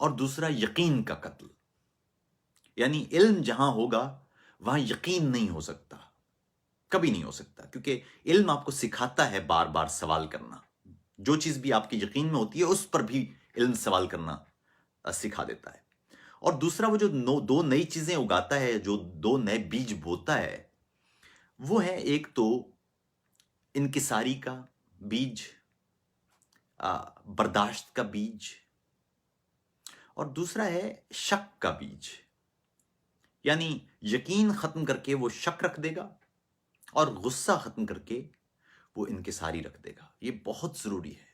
اور دوسرا یقین کا قتل. یعنی علم جہاں ہوگا وہاں یقین نہیں ہو سکتا، کبھی نہیں ہو سکتا، کیونکہ علم آپ کو سکھاتا ہے بار بار سوال کرنا. جو چیز بھی آپ کے یقین میں ہوتی ہے اس پر بھی علم سوال کرنا سکھا دیتا ہے. اور دوسرا وہ جو دو نئی چیزیں اگاتا ہے، جو دو نئے بیج بوتا ہے، وہ ہے ایک تو انکساری کا بیج، برداشت کا بیج، اور دوسرا ہے شک کا بیج. یعنی یقین ختم کر کے وہ شک رکھ دے گا، اور غصہ ختم کر کے وہ انکساری رکھ دے گا. یہ بہت ضروری ہے.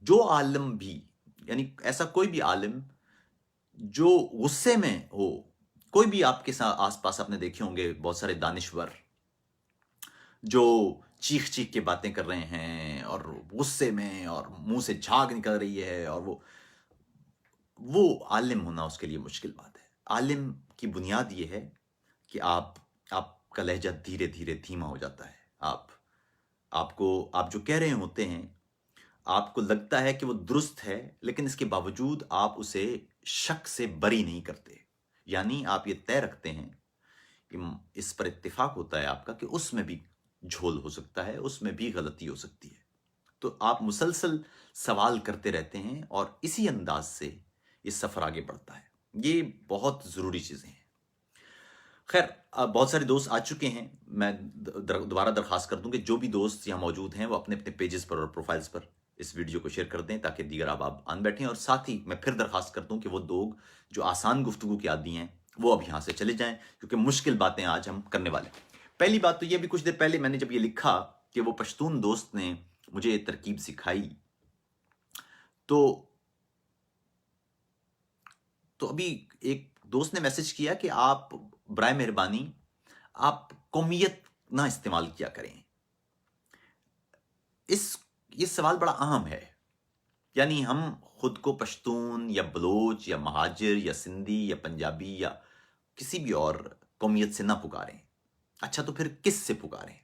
جو عالم بھی، یعنی ایسا کوئی بھی عالم جو غصے میں ہو، کوئی بھی آپ کے ساتھ آس پاس آپ نے دیکھے ہوں گے بہت سارے دانشور جو چیخ چیخ کے باتیں کر رہے ہیں اور غصے میں اور منہ سے جھاگ نکل رہی ہے، اور وہ عالم ہونا اس کے لیے مشکل بات ہے. عالم کی بنیاد یہ ہے کہ آپ کا لہجہ دھیرے دھیرے دھیما ہو جاتا ہے. آپ جو کہہ رہے ہوتے ہیں آپ کو لگتا ہے کہ وہ درست ہے، لیکن اس کے باوجود آپ اسے شک سے بری نہیں کرتے. یعنی آپ یہ طے رکھتے ہیں کہ اس پر اتفاق ہوتا ہے آپ کا کہ اس میں بھی جھول ہو سکتا ہے، اس میں بھی غلطی ہو سکتی ہے. تو آپ مسلسل سوال کرتے رہتے ہیں، اور اسی انداز سے یہ سفر آگے بڑھتا ہے. یہ بہت ضروری چیزیں ہیں. خیر، بہت سارے دوست آ چکے ہیں. میں دوبارہ درخواست کر دوں کہ جو بھی دوست یہاں موجود ہیں وہ اپنے اپنے پیجز پر اور پروفائلز پر اس ویڈیو کو شیئر کر دیں تاکہ دیگر آپ آن بیٹھیں. اور ساتھ ہی میں پھر درخواست کرتا ہوں کہ وہ لوگ جو آسان گفتگو کے عادی ہیں وہ اب یہاں سے چلے جائیں، کیونکہ مشکل باتیں آج ہم کرنے والے ہیں. پہلی بات تو یہ، بھی کچھ دیر پہلے میں نے جب یہ لکھا کہ وہ پشتون دوست نے مجھے یہ ترکیب سکھائی، تو ابھی ایک دوست نے میسج کیا کہ آپ برائے مہربانی آپ قومیت نہ استعمال کیا کریں. یہ سوال بڑا اہم ہے. یعنی ہم خود کو پشتون یا بلوچ یا مہاجر یا سندھی یا پنجابی یا کسی بھی اور قومیت سے نہ پکاریں. اچھا، تو پھر کس سے پکاریں؟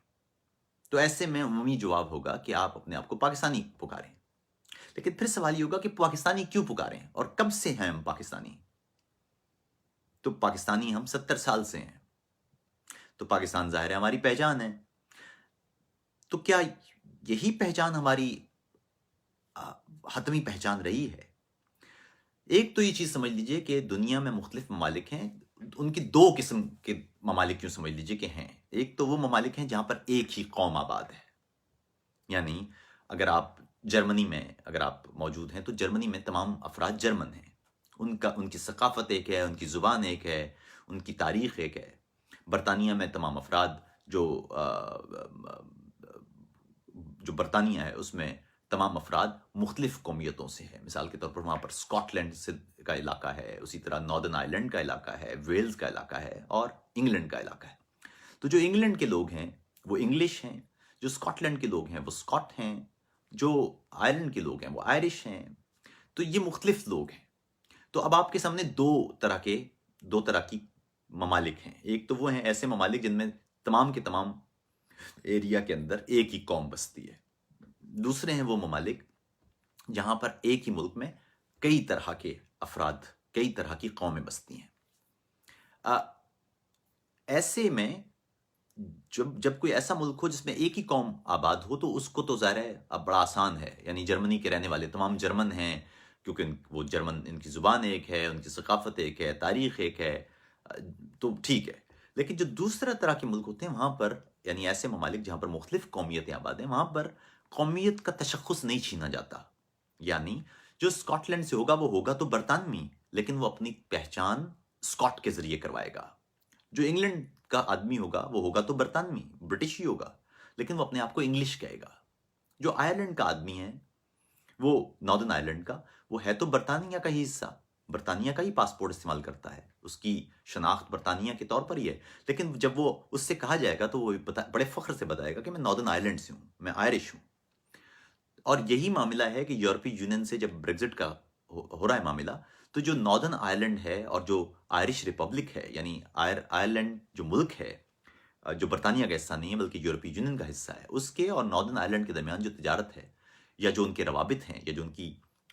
تو ایسے میں عمومی جواب ہوگا کہ آپ اپنے آپ کو پاکستانی پکاریں. لیکن پھر سوال یہ ہوگا کہ پاکستانی کیوں پکاریں اور کب سے ہیں ہم پاکستانی؟ تو پاکستانی ہم 70 سال سے ہیں. تو پاکستان ظاہر ہے ہماری پہچان ہے. تو کیا یہی پہچان ہماری حتمی پہچان رہی ہے؟ ایک تو یہ چیز سمجھ لیجئے کہ دنیا میں مختلف ممالک ہیں. ان کی دو قسم کے ممالک کیوں سمجھ لیجئے کہ ہیں. ایک تو وہ ممالک ہیں جہاں پر ایک ہی قوم آباد ہے. یعنی اگر آپ جرمنی میں اگر آپ موجود ہیں تو جرمنی میں تمام افراد جرمن ہیں. ان کی ثقافت ایک ہے، ان کی زبان ایک ہے، ان کی تاریخ ایک ہے. برطانیہ میں تمام افراد جو برطانیہ ہے اس میں تمام افراد مختلف قومیتوں سے ہیں. مثال کے طور پر وہاں پر اسکاٹ لینڈ کا علاقہ ہے، اسی طرح ناردرن آئرلینڈ کا علاقہ ہے، ویلز کا علاقہ ہے، اور انگلینڈ کا علاقہ ہے. تو جو انگلینڈ کے لوگ ہیں وہ انگلش ہیں، جو اسکاٹ لینڈ کے لوگ ہیں وہ اسکاٹ ہیں، جو آئرلینڈ کے لوگ ہیں وہ آئرش ہیں. تو یہ مختلف لوگ ہیں. تو اب آپ کے سامنے دو طرح کی ممالک ہیں. ایک تو وہ ہیں ایسے ممالک جن میں تمام کے تمام ایریا کے اندر ایک ہی قوم بستی ہے. دوسرے ہیں وہ ممالک جہاں پر ایک ہی ملک میں کئی طرح کے افراد، کئی طرح کی قومیں بستی ہیں. ایسے میں جب کوئی ایسا ملک ہو جس میں ایک ہی قوم آباد ہو تو اس کو تو ظاہر ہے اب بڑا آسان ہے. یعنی جرمنی کے رہنے والے تمام جرمن ہیں، کیونکہ وہ جرمن، ان کی زبان ایک ہے، ان کی ثقافت ایک ہے، تاریخ ایک ہے، تو ٹھیک ہے. لیکن جو دوسرا طرح کے ملک ہوتے ہیں وہاں پر، یعنی ایسے ممالک جہاں پر مختلف قومیتیں آباد ہیں، وہاں پر قومیت کا تشخص نہیں چھینا جاتا. یعنی جو اسکاٹ لینڈ سے ہوگا وہ ہوگا تو برطانوی، لیکن وہ اپنی پہچان اسکاٹ کے ذریعے کروائے گا. جو انگلینڈ کا آدمی ہوگا وہ ہوگا تو برطانوی، برٹش ہی ہوگا، لیکن وہ اپنے آپ کو انگلش کہے گا. جو آئرلینڈ کا آدمی ہے، وہ ناردرن آئرلینڈ کا، وہ ہے تو برطانیہ کا ہی حصہ، برطانیہ کا ہی پاسپورٹ استعمال کرتا ہے، اس کی شناخت برطانیہ کے طور پر ہی ہے. لیکن جب وہ اس سے کہا جائے گا تو وہ بڑے فخر سے بتائے گا کہ میں ناردرن آئرلینڈ سے ہوں، میں آئرش ہوں. اور یہی معاملہ ہے کہ یورپی یونین سے جب بریگزٹ کا ہو رہا ہے معاملہ، تو جو ناردرن آئرلینڈ ہے اور جو آئرش ریپبلک ہے، یعنی آئرلینڈ جو ملک ہے، جو برطانیہ کا حصہ نہیں ہے بلکہ یورپی یونین کا حصہ ہے، اس کے اور ناردرن آئرلینڈ کے درمیان جو تجارت ہے، یا جو ان کے روابط ہیں، یا جو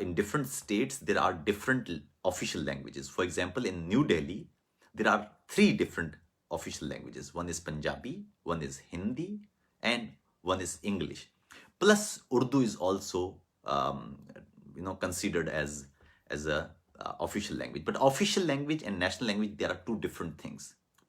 in different states there are different official languages. For example, in New Delhi there are 3 different official languages. One is Punjabi, one is Hindi, and one is English. Plus Urdu is also considered as a official language. But official language and national language, there are 2 different things.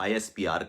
ISPR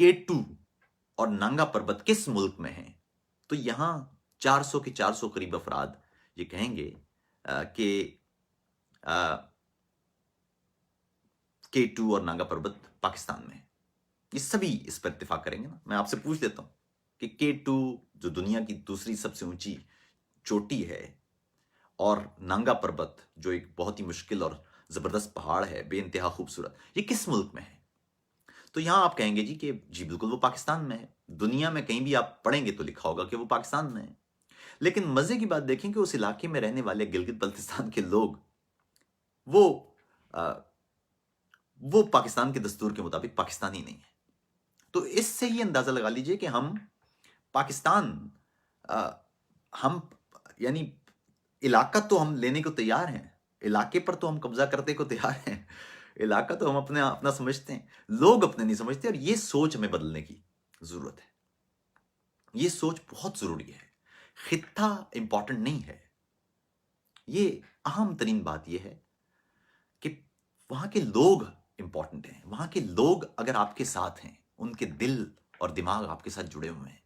K2 اور نانگا پربت کس ملک میں ہیں، تو یہاں 400 کے 400 قریب افراد یہ کہیں گے کہ K2 اور نانگا پربت پاکستان میں ہے۔ یہ سبھی اس پر اتفاق کریں گے نا۔ میں آپ سے پوچھ لیتا ہوں کہ K2 جو دنیا کی دوسری سب سے اونچی چوٹی ہے، اور نانگا پربت جو ایک بہت ہی مشکل اور زبردست پہاڑ ہے، بے انتہا خوبصورت، یہ کس ملک میں ہے؟ تو یہاں آپ کہیں گے جی کہ جی بالکل وہ پاکستان میں ہے۔ دنیا میں کہیں بھی آپ پڑھیں گے تو لکھا ہوگا کہ وہ پاکستان میں ہے۔ لیکن مزے کی بات دیکھیں کہ اس علاقے میں رہنے والے گلگت بلتستان کے لوگ وہ پاکستان کے دستور کے مطابق پاکستانی نہیں ہے۔ تو اس سے یہ اندازہ لگا لیجئے کہ ہم پاکستان ہم یعنی علاقہ تو ہم لینے کو تیار ہیں، علاقے پر تو ہم قبضہ کرتے کو تیار ہیں، علاقہ تو ہم اپنا سمجھتے ہیں، لوگ اپنے نہیں سمجھتے، اور یہ سوچ ہمیں بدلنے کی ضرورت ہے۔ یہ سوچ بہت ضروری ہے۔ خطہ امپورٹنٹ نہیں ہے، یہ اہم ترین بات یہ ہے کہ وہاں کے لوگ امپورٹنٹ ہیں۔ وہاں کے لوگ اگر آپ کے ساتھ ہیں، ان کے دل اور دماغ آپ کے ساتھ جڑے ہوئے ہیں۔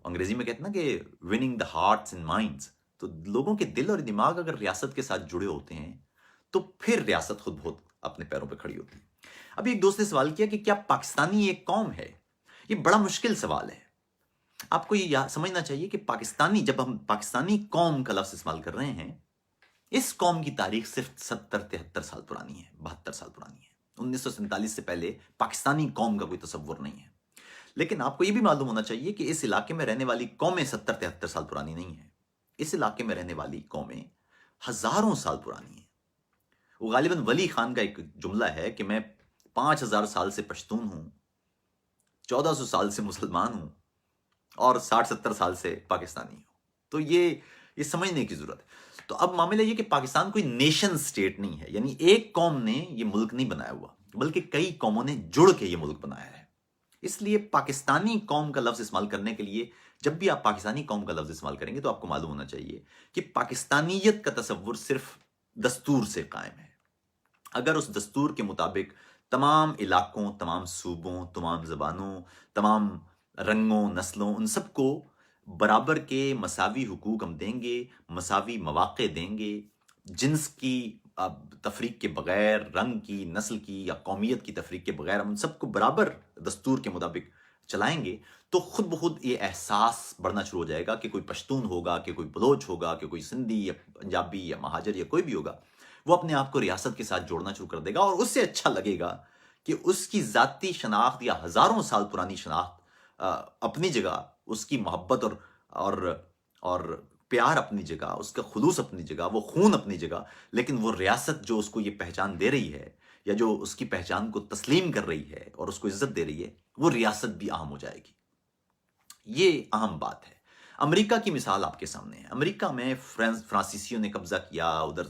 انگریزی میں کہتے ہیں نا کہ winning the hearts and minds, تو لوگوں کے دل اور دماغ اگر ریاست کے ساتھ جڑے ہوتے ہیں تو پھر ریاست خود بہت اپنے پیروں پہ کھڑی ہوتی ہے۔ ابھی ایک دوست نے سوال کیا کہ کیا پاکستانی ایک قوم ہے؟ یہ بڑا مشکل سوال ہے۔ آپ کو یہ سمجھنا چاہیے کہ پاکستانی، جب ہم پاکستانی قوم کا لفظ استعمال کر رہے ہیں، اس قوم کی تاریخ صرف 70-73 سال پرانی ہے، 72 سال پرانی ہے۔ 1947 سے پہلے پاکستانی قوم کا کوئی تصور نہیں ہے۔ لیکن آپ کو یہ بھی معلوم ہونا چاہیے کہ اس علاقے میں رہنے والی قومیں 70-73 سال پرانی نہیں ہیں۔ اس علاقے میں رہنے والی قومیں ہزاروں سال پرانی ہیں۔ وہ غالباً ولی خان کا ایک جملہ ہے کہ میں 5000 سال سے پشتون ہوں، 1400 سال سے مسلمان ہوں، اور 60-70 سال سے پاکستانی ہوں۔ تو یہ سمجھنے کی ضرورت ہے۔ تو اب معاملہ یہ کہ پاکستان کوئی نیشن سٹیٹ نہیں ہے، یعنی ایک قوم نے یہ ملک نہیں بنایا ہوا، بلکہ کئی قوموں نے جڑ کے یہ ملک بنایا ہے۔ اس لیے پاکستانی قوم کا لفظ استعمال کرنے کے لیے، جب بھی آپ پاکستانی قوم کا لفظ استعمال کریں گے تو آپ کو معلوم ہونا چاہیے کہ پاکستانیت کا تصور صرف دستور سے قائم ہے۔ اگر اس دستور کے مطابق تمام علاقوں، تمام صوبوں، تمام زبانوں، تمام رنگوں، نسلوں، ان سب کو برابر کے مساوی حقوق ہم دیں گے، مساوی مواقع دیں گے، جنس کی تفریق کے بغیر، رنگ کی، نسل کی یا قومیت کی تفریق کے بغیر ہم ان سب کو برابر دستور کے مطابق چلائیں گے، تو خود بخود یہ احساس بڑھنا شروع ہو جائے گا کہ کوئی پشتون ہوگا، کہ کوئی بلوچ ہوگا، کہ کوئی سندھی یا پنجابی یا مہاجر یا کوئی بھی ہوگا، وہ اپنے آپ کو ریاست کے ساتھ جوڑنا شروع کر دے گا، اور اس سے اچھا لگے گا کہ اس کی ذاتی شناخت یا ہزاروں سال پرانی شناخت اپنی جگہ، اس کی محبت اور پیار اپنی جگہ، اس کا خلوص اپنی جگہ، وہ خون اپنی جگہ، لیکن وہ ریاست جو اس کو یہ پہچان دے رہی ہے، یا جو اس کی پہچان کو تسلیم کر رہی ہے اور اس کو عزت دے رہی ہے، وہ ریاست بھی اہم ہو جائے گی۔ یہ اہم بات ہے۔ امریکہ کی مثال آپ کے سامنے ہے۔ امریکہ میں فرانسیسیوں نے قبضہ کیا، ادھر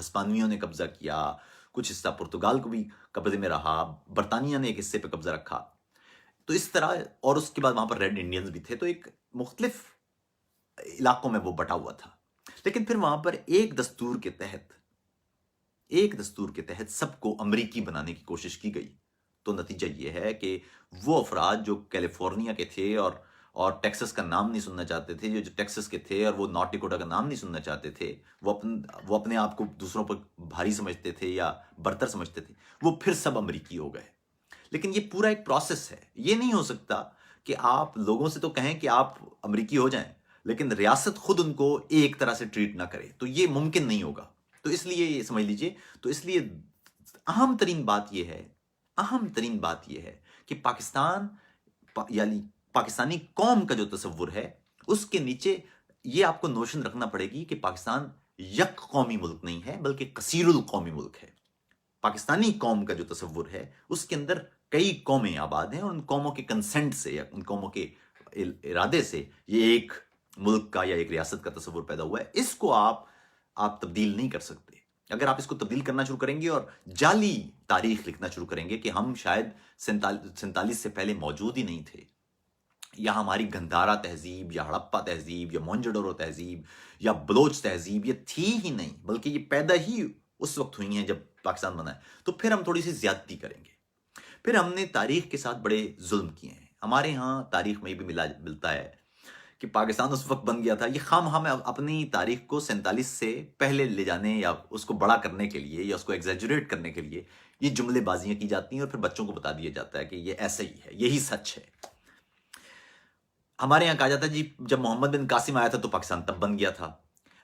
ہسپانویوں نے قبضہ کیا، کچھ حصہ پرتگال کو بھی قبضے میں رہا، برطانیہ نے ایک حصے پہ قبضہ رکھا، تو اس طرح، اور اس کے بعد وہاں پر ریڈ انڈینز بھی تھے، تو ایک مختلف علاقوں میں وہ بٹا ہوا تھا۔ لیکن پھر وہاں پر ایک دستور کے تحت سب کو امریکی بنانے کی کوشش کی گئی، تو نتیجہ یہ ہے کہ وہ افراد جو کیلیفورنیا کے تھے اور ٹیکسس کا نام نہیں سننا چاہتے تھے، جو ٹیکسس کے تھے اور وہ نارتھ ڈیکوٹا کا نام نہیں سننا چاہتے تھے، وہ اپنے آپ کو دوسروں پر بھاری سمجھتے تھے یا برتر سمجھتے تھے، وہ پھر سب امریکی ہو گئے۔ لیکن یہ پورا ایک پروسیس ہے۔ یہ نہیں ہو سکتا کہ آپ لوگوں سے تو کہیں کہ آپ امریکی ہو جائیں، لیکن ریاست خود ان کو ایک طرح سے ٹریٹ نہ کرے، تو یہ ممکن نہیں ہوگا۔ تو اس لیے یہ سمجھ لیجئے، تو اس لیے اہم ترین بات یہ ہے کہ پاکستان یعنی پاکستانی قوم کا جو تصور ہے، اس کے نیچے یہ آپ کو نوشن رکھنا پڑے گی کہ پاکستان یک قومی ملک نہیں ہے، بلکہ کثیر القومی ملک ہے۔ پاکستانی قوم کا جو تصور ہے، اس کے اندر کئی قومیں آباد ہیں، اور ان قوموں کے کنسنٹ سے یا ان قوموں کے ارادے سے یہ ایک ملک کا یا ایک ریاست کا تصور پیدا ہوا ہے۔ اس کو آپ تبدیل نہیں کر سکتے۔ اگر آپ اس کو تبدیل کرنا شروع کریں گے اور جعلی تاریخ لکھنا شروع کریں گے کہ ہم شاید 47 سے پہلے موجود ہی نہیں تھے، یا ہماری گندھارا تہذیب یا ہڑپا تہذیب یا مونجڈورو تہذیب یا بلوچ تہذیب یہ تھی ہی نہیں، بلکہ یہ پیدا ہی اس وقت ہوئی ہیں جب پاکستان بنا ہے، تو پھر ہم تھوڑی سی زیادتی کریں گے۔ پھر ہم نے تاریخ کے ساتھ بڑے ظلم کیے ہیں۔ ہمارے ہاں تاریخ میں بھی ملتا ہے کہ پاکستان اس وقت بن گیا تھا، یہ خام ہم اپنی تاریخ کو 47 سے پہلے لے جانے یا اس کو بڑا کرنے کے لیے یا اس کو ایگزیجریٹ کرنے کے لیے یہ جملے بازیاں کی جاتی ہیں اور پھر بچوں کو بتا دیا جاتا ہے کہ یہ ایسا ہی ہے، یہی سچ ہے۔ ہمارے یہاں کہا جاتا ہے جی جب محمد بن قاسم آیا تھا تو پاکستان تب بن گیا تھا،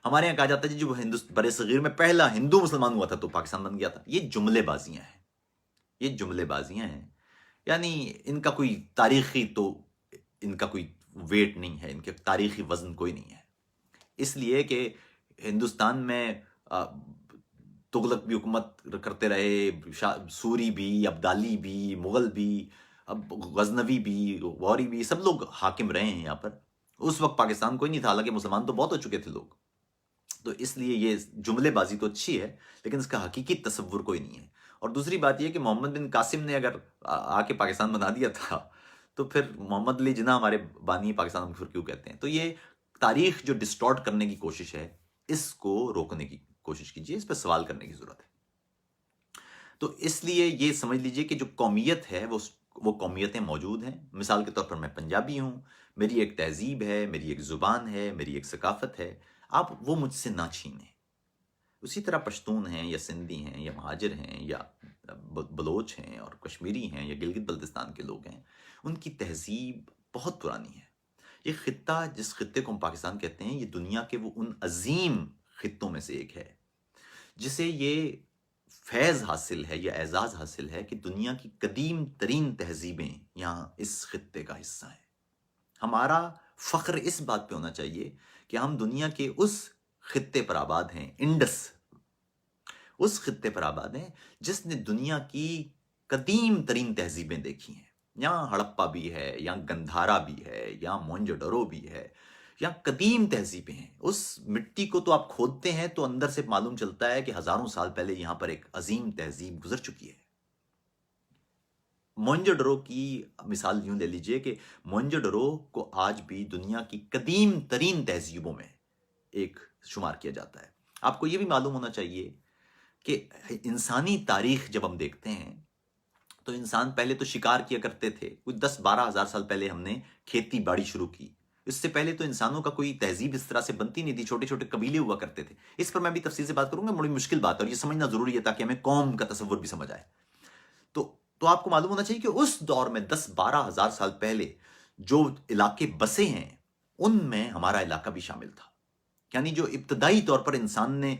ہمارے یہاں کہا جاتا ہے جی جو برِ صغیر میں پہلا ہندو مسلمان ہوا تھا تو پاکستان بن گیا تھا۔ یہ جملے بازیاں ہیں، یہ جملے بازیاں ہیں، یعنی ان کا کوئی تاریخی تو ان کا کوئی ویٹ نہیں ہے، ان کے تاریخی وزن کوئی نہیں ہے، اس لیے کہ ہندوستان میں تغلق بھی حکومت کرتے رہے، سوری بھی، ابدالی بھی، مغل بھی، اب غزنوی بھی، غوری بھی، سب لوگ حاکم رہے ہیں یہاں پر۔ اس وقت پاکستان کوئی نہیں تھا، حالانکہ مسلمان تو بہت ہو چکے تھے لوگ، تو اس لیے یہ جملے بازی تو اچھی ہے لیکن اس کا حقیقی تصور کوئی نہیں ہے۔ اور دوسری بات یہ کہ محمد بن قاسم نے اگر آ کے پاکستان بنا دیا تھا تو پھر محمد علی جناح ہمارے بانی پاکستان ہم پھر کیوں کہتے ہیں؟ تو یہ تاریخ جو ڈسٹارٹ کرنے کی کوشش ہے، اس کو روکنے کی کوشش کیجیے، اس پہ سوال کرنے کی ضرورت ہے۔ تو اس لیے یہ سمجھ لیجئے کہ جو قومیت ہے وہ قومیتیں موجود ہیں۔ مثال کے طور پر میں پنجابی ہوں، میری ایک تہذیب ہے، میری ایک زبان ہے، میری ایک ثقافت ہے، آپ وہ مجھ سے نہ چھینیں۔ اسی طرح پشتون ہیں یا سندھی ہیں یا مہاجر ہیں یا بلوچ ہیں اور کشمیری ہیں یا گلگت بلتستان کے لوگ ہیں، ان کی تہذیب بہت پرانی ہے۔ یہ خطہ، جس خطے کو ہم پاکستان کہتے ہیں، یہ دنیا کے وہ ان عظیم خطوں میں سے ایک ہے جسے یہ فیض حاصل ہے یا اعزاز حاصل ہے کہ دنیا کی قدیم ترین تہذیبیں یہاں اس خطے کا حصہ ہیں۔ ہمارا فخر اس بات پہ ہونا چاہیے کہ ہم دنیا کے اس خطے پر آباد ہیں، انڈس، اس خطے پر آباد ہیں جس نے دنیا کی قدیم ترین تہذیبیں دیکھی ہیں۔ یہاں ہڑپا بھی ہے، یہاں گندھارا بھی ہے، یہاں موئنجو ڈرو بھی ہے، یہاں قدیم تہذیبیں ہیں۔ اس مٹی کو تو آپ کھودتے ہیں تو اندر سے معلوم چلتا ہے کہ ہزاروں سال پہلے یہاں پر ایک عظیم تہذیب گزر چکی ہے۔ موئنجو ڈرو کی مثال یوں لے لیجئے کہ موئنجو ڈرو کو آج بھی دنیا کی قدیم ترین تہذیبوں میں ایک شمار کیا جاتا ہے۔ آپ کو یہ بھی معلوم ہونا چاہیے کہ انسانی تاریخ جب ہم دیکھتے ہیں تو انسان پہلے تو شکار کیا کرتے تھے، کچھ 10-12 ہزار سال پہلے ہم نے کھیتی باڑی شروع کی۔ اس سے پہلے تو انسانوں کا کوئی تہذیب اس طرح سے بنتی نہیں تھی، چھوٹے چھوٹے قبیلے ہوا کرتے تھے۔ اس پر میں بھی تفصیل سے بات کروں گا، بڑی مشکل بات ہے اور یہ سمجھنا ضروری ہے تاکہ ہمیں قوم کا تصور بھی سمجھ آئے۔ تو آپ کو معلوم ہونا چاہیے کہ اس دور میں 10-12 ہزار سال پہلے جو علاقے بسے ہیں ان میں ہمارا علاقہ بھی شامل تھا۔ یعنی جو ابتدائی طور پر انسان نے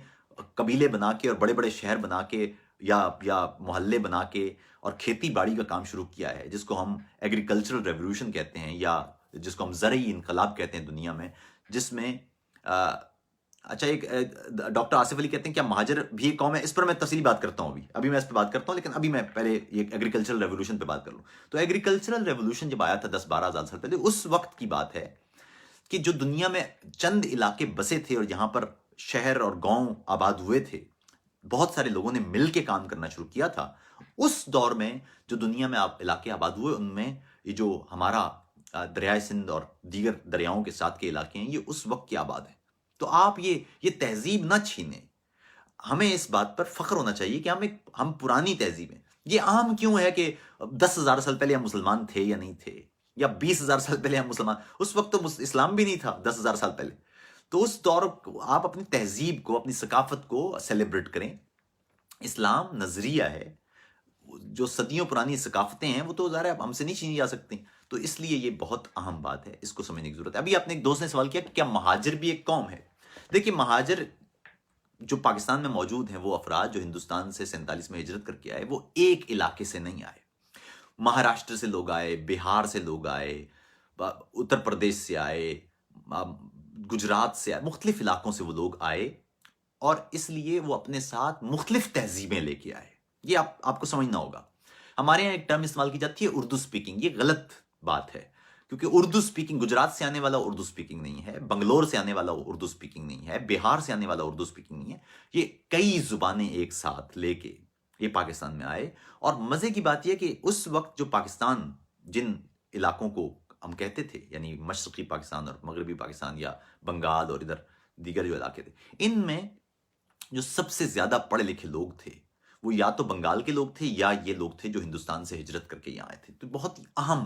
قبیلے بنا کے اور بڑے بڑے شہر بنا کے یا محلے بنا کے اور کھیتی باڑی کا کام شروع کیا ہے، جس کو ہم ایگریکلچرل ریولوشن کہتے ہیں یا جس کو ہم زرعی انقلاب کہتے ہیں دنیا میں، جس میں اچھا ایک ڈاکٹر آصف علی کہتے ہیں کیا مہاجر بھی ایک قوم ہے؟ اس پر میں تفصیلی بات کرتا ہوں، ابھی میں اس پہ بات کرتا ہوں، لیکن ابھی میں پہلے یہ ایگریکلچرل ریولوشن پہ بات کر لوں۔ تو ایگریکلچرل ریولوشن جب آیا تھا 10-12 ہزار سال پہلے، اس وقت کی بات ہے کہ جو دنیا میں چند علاقے بسے تھے اور جہاں پر شہر اور گاؤں آباد ہوئے تھے، بہت سارے لوگوں نے مل کے کام کرنا شروع کیا تھا۔ اس دور میں جو دنیا میں علاقے آباد ہوئے، ان میں یہ جو ہمارا دریائے سندھ اور دیگر دریاؤں کے ساتھ کے علاقے ہیں، یہ اس وقت کے آباد ہیں۔ تو آپ یہ تہذیب نہ چھینیں۔ ہمیں اس بات پر فخر ہونا چاہیے کہ ہم پرانی تہذیب ہیں۔ یہ عام کیوں ہے کہ 10,000 سال پہلے ہم مسلمان تھے یا نہیں تھے، یا 20,000 سال پہلے ہم مسلمان، اس وقت تو اسلام بھی نہیں تھا 10,000 سال پہلے۔ تو اس دور آپ اپنی تہذیب کو، اپنی ثقافت کو سیلیبریٹ کریں۔ اسلام نظریہ ہے، جو صدیوں پرانی ثقافتیں ہیں وہ تو ظاہر ہے ہم سے نہیں چھینی جا سکتی، تو اس لیے یہ بہت اہم بات ہے، اس کو سمجھنے کی ضرورت ہے۔ ابھی آپ نے ایک دوست نے سوال کیا کہ کیا مہاجر بھی ایک قوم ہے؟ دیکھیے، مہاجر جو پاکستان میں موجود ہیں وہ افراد جو ہندوستان سے 47 میں ہجرت کر کے آئے، وہ ایک علاقے سے نہیں آئے۔ مہاراشٹر سے لوگ آئے، بہار سے لوگ آئے، اتر پردیش سے آئے، گجرات سے آئے، مختلف علاقوں سے وہ لوگ آئے، اور اس لیے وہ اپنے ساتھ مختلف تہذیبیں لے کے آئے۔ یہ آپ کو سمجھنا ہوگا۔ ہمارے یہاں ایک ٹرم استعمال کی جاتی ہے اردو سپیکنگ، یہ غلط بات ہے، کیونکہ اردو سپیکنگ گجرات سے آنے والا اردو سپیکنگ نہیں ہے، بنگلور سے آنے والا اردو سپیکنگ نہیں ہے، بہار سے آنے والا اردو سپیکنگ نہیں ہے۔ یہ کئی زبانیں ایک ساتھ لے کے یہ پاکستان میں آئے، اور مزے کی بات یہ کہ اس وقت جو پاکستان، جن علاقوں کو ہم کہتے تھے، یعنی مشرقی پاکستان اور مغربی پاکستان یا بنگال اور ادھر دیگر جو علاقے تھے، ان میں جو سب سے زیادہ پڑھے لکھے لوگ تھے وہ یا تو بنگال کے لوگ تھے یا یہ لوگ تھے جو ہندوستان سے ہجرت کر کے یہاں آئے تھے۔ تو بہت ہی اہم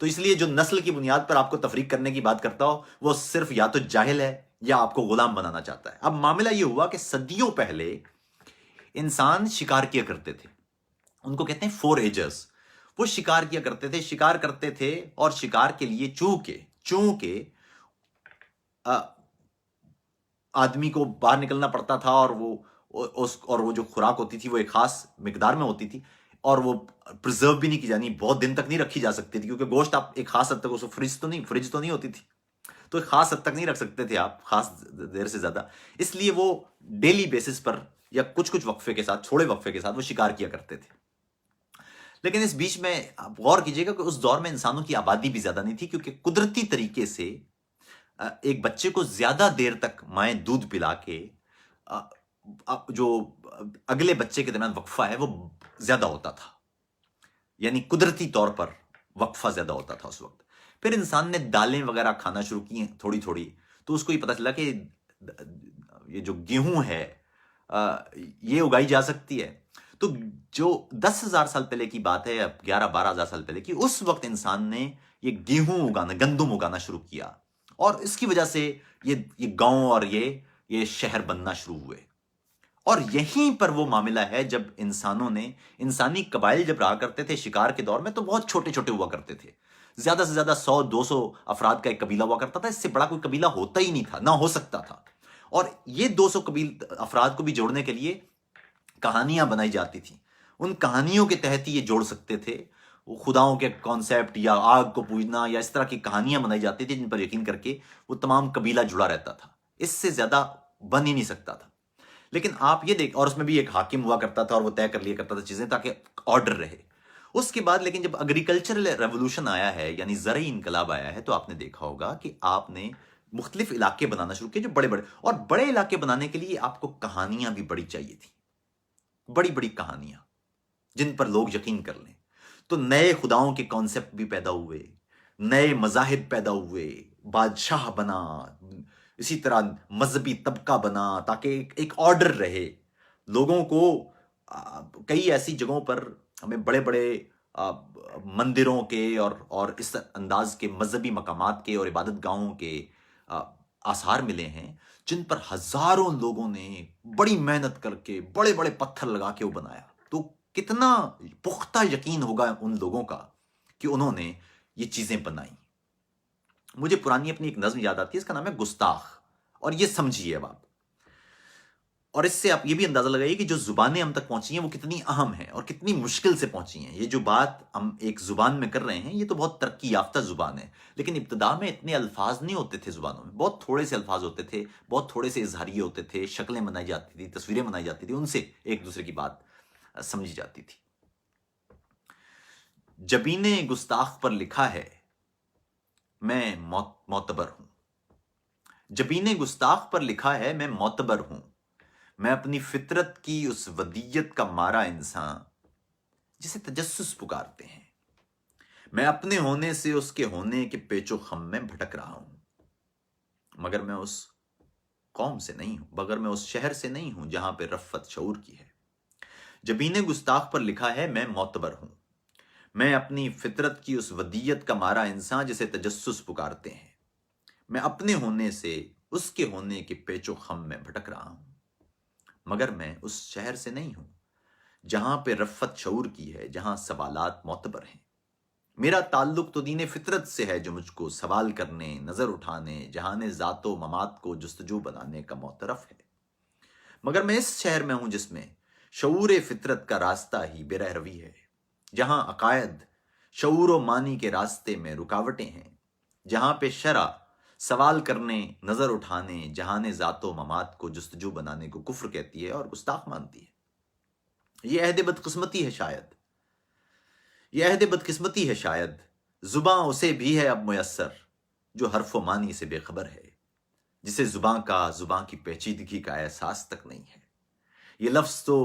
تو اس لیے جو نسل کی بنیاد پر آپ کو تفریق کرنے کی بات کرتا ہو وہ صرف یا تو جاہل ہے یا آپ کو غلام بنانا چاہتا ہے۔ اب معاملہ یہ ہوا کہ صدیوں پہلے انسان شکار کیا کرتے تھے، ان کو کہتے ہیں فور ایجرز۔ وہ شکار کیا کرتے تھے اور شکار کے لیے چونکہ آدمی کو باہر نکلنا پڑتا تھا اور وہ جو خوراک ہوتی تھی وہ ایک خاص مقدار میں ہوتی تھی، اور وہ پرزرو بھی نہیں کی جانی، بہت دن تک نہیں رکھی جا سکتی تھی، کیونکہ گوشت آپ ایک خاص حد تک، اس کو فریج تو نہیں ہوتی تھی، تو ایک خاص حد تک نہیں رکھ سکتے تھے آپ خاص دیر سے زیادہ، اس لیے وہ ڈیلی بیسس پر یا کچھ وقفے کے ساتھ، تھوڑے وقفے کے ساتھ وہ شکار کیا کرتے تھے۔ لیکن اس بیچ میں آپ غور کیجئے گا کہ اس دور میں انسانوں کی آبادی بھی زیادہ نہیں تھی، کیونکہ قدرتی طریقے سے ایک بچے کو زیادہ دیر تک مائیں دودھ پلا کے جو اگلے بچے کے درمیان وقفہ ہے وہ زیادہ ہوتا تھا، یعنی قدرتی طور پر وقفہ زیادہ ہوتا تھا اس وقت۔ پھر انسان نے دالیں وغیرہ کھانا شروع کی ہیں تھوڑی تھوڑی، تو اس کو یہ پتا چلا کہ یہ جو گیہوں ہے یہ اگائی جا سکتی ہے۔ تو جو 10,000 سال پہلے کی بات ہے، 11-12,000 سال پہلے کی، اس وقت انسان نے یہ گندم اگانا شروع کیا، اور اس کی وجہ سے یہ گاؤں اور یہ شہر بننا شروع ہوئے۔ اور یہیں پر وہ معاملہ ہے جب انسانی قبائل جب رہا کرتے تھے شکار کے دور میں، تو بہت چھوٹے چھوٹے ہوا کرتے تھے، زیادہ سے زیادہ 100-200 افراد کا ایک قبیلہ ہوا کرتا تھا، اس سے بڑا کوئی قبیلہ ہوتا ہی نہیں تھا، نہ ہو سکتا تھا۔ اور یہ 200 افراد کو بھی جوڑنے کے لیے کہانیاں بنائی جاتی تھیں، ان کہانیوں کے تحت ہی یہ جوڑ سکتے تھے، خداؤں کے کانسیپٹ یا آگ کو پوجنا یا اس طرح کی کہانیاں بنائی جاتی تھی جن پر یقین کر کے وہ تمام قبیلہ جڑا رہتا تھا، اس سے زیادہ بن ہی نہیں سکتا تھا۔ لیکن آپ یہ دیکھ، اور اس میں بھی ایک حاکم ہوا کرتا تھا اور وہ طے کر لیا کرتا تھا چیزیں تاکہ آرڈر رہے۔ اس کے بعد لیکن جب ایگریکلچرل ریولوشن آیا ہے، یعنی زرعی انقلاب آیا ہے، تو آپ نے دیکھا ہوگا کہ آپ نے مختلف علاقے بنانا شروع کیے جو بڑے علاقے بنانے کے لیے آپ کو کہانیاں بھی بڑی چاہیے تھی، بڑی کہانیاں جن پر لوگ یقین کر لیں۔ تو نئے خداؤں کے کانسیپٹ بھی پیدا ہوئے، نئے مذاہب پیدا ہوئے، بادشاہ بنا، اسی طرح مذہبی طبقہ بنا، تاکہ ایک آرڈر رہے لوگوں کو۔ کئی ایسی جگہوں پر ہمیں بڑے مندروں کے اور اس انداز کے مذہبی مقامات کے اور عبادت گاہوں کے آثار ملے ہیں جن پر ہزاروں لوگوں نے بڑی محنت کر کے بڑے پتھر لگا کے وہ بنایا۔ تو کتنا پختہ یقین ہوگا ان لوگوں کا کہ انہوں نے یہ چیزیں بنائی۔ مجھے پرانی اپنی ایک نظم یاد آتی ہے، اس کا نام ہے گستاخ، اور یہ سمجھیے اب آپ، اور اس سے آپ یہ بھی اندازہ لگائیے کہ جو زبانیں ہم تک پہنچی ہیں وہ کتنی اہم ہیں اور کتنی مشکل سے پہنچی ہیں۔ یہ جو بات ہم ایک زبان میں کر رہے ہیں یہ تو بہت ترقی یافتہ زبان ہے، لیکن ابتدا میں اتنے الفاظ نہیں ہوتے تھے زبانوں میں، بہت تھوڑے سے الفاظ ہوتے تھے، بہت تھوڑے سے اظہاریے ہوتے تھے، شکلیں بنائی جاتی تھی، تصویریں بنائی جاتی تھی، ان سے ایک دوسرے کی بات سمجھی جاتی تھی۔ جبین گستاخ پر لکھا ہے میں معتبر ہوں، جبین گستاخ پر لکھا ہے میں معتبر ہوں، میں اپنی فطرت کی اس ودیت کا مارا انسان جسے تجسس پکارتے ہیں، میں اپنے ہونے سے اس کے ہونے کے پیچ و خم میں بھٹک رہا ہوں، مگر میں اس قوم سے نہیں ہوں، مگر میں اس شہر سے نہیں ہوں جہاں پہ رفت شعور کی ہے۔ جبین گستاخ پر لکھا ہے میں معتبر ہوں، میں اپنی فطرت کی اس ودیت کا مارا انسان جسے تجسس پکارتے ہیں، میں اپنے ہونے سے اس کے ہونے کے پیچ و خم میں بھٹک رہا ہوں، مگر میں اس شہر سے نہیں ہوں جہاں پہ رفت شعور کی ہے، جہاں سوالات معتبر ہیں۔ میرا تعلق تو دین فطرت سے ہے جو مجھ کو سوال کرنے، نظر اٹھانے، جہان ذات و ممات کو جستجو بنانے کا معترف ہے، مگر میں اس شہر میں ہوں جس میں شعور فطرت کا راستہ ہی بے رہ روی ہے، جہاں عقائد شعور و معنی کے راستے میں رکاوٹیں ہیں، جہاں پہ شرع سوال کرنے، نظر اٹھانے، جہان ذات و ممات کو جستجو بنانے کو کفر کہتی ہے اور گستاخ مانتی ہے۔ یہ عہد بدقسمتی ہے شاید، یہ عہد بدقسمتی ہے شاید، زباں اسے بھی ہے اب میسر جو حرف و معنی سے بے خبر ہے، جسے زباں کی پیچیدگی کا احساس تک نہیں ہے۔ یہ لفظ تو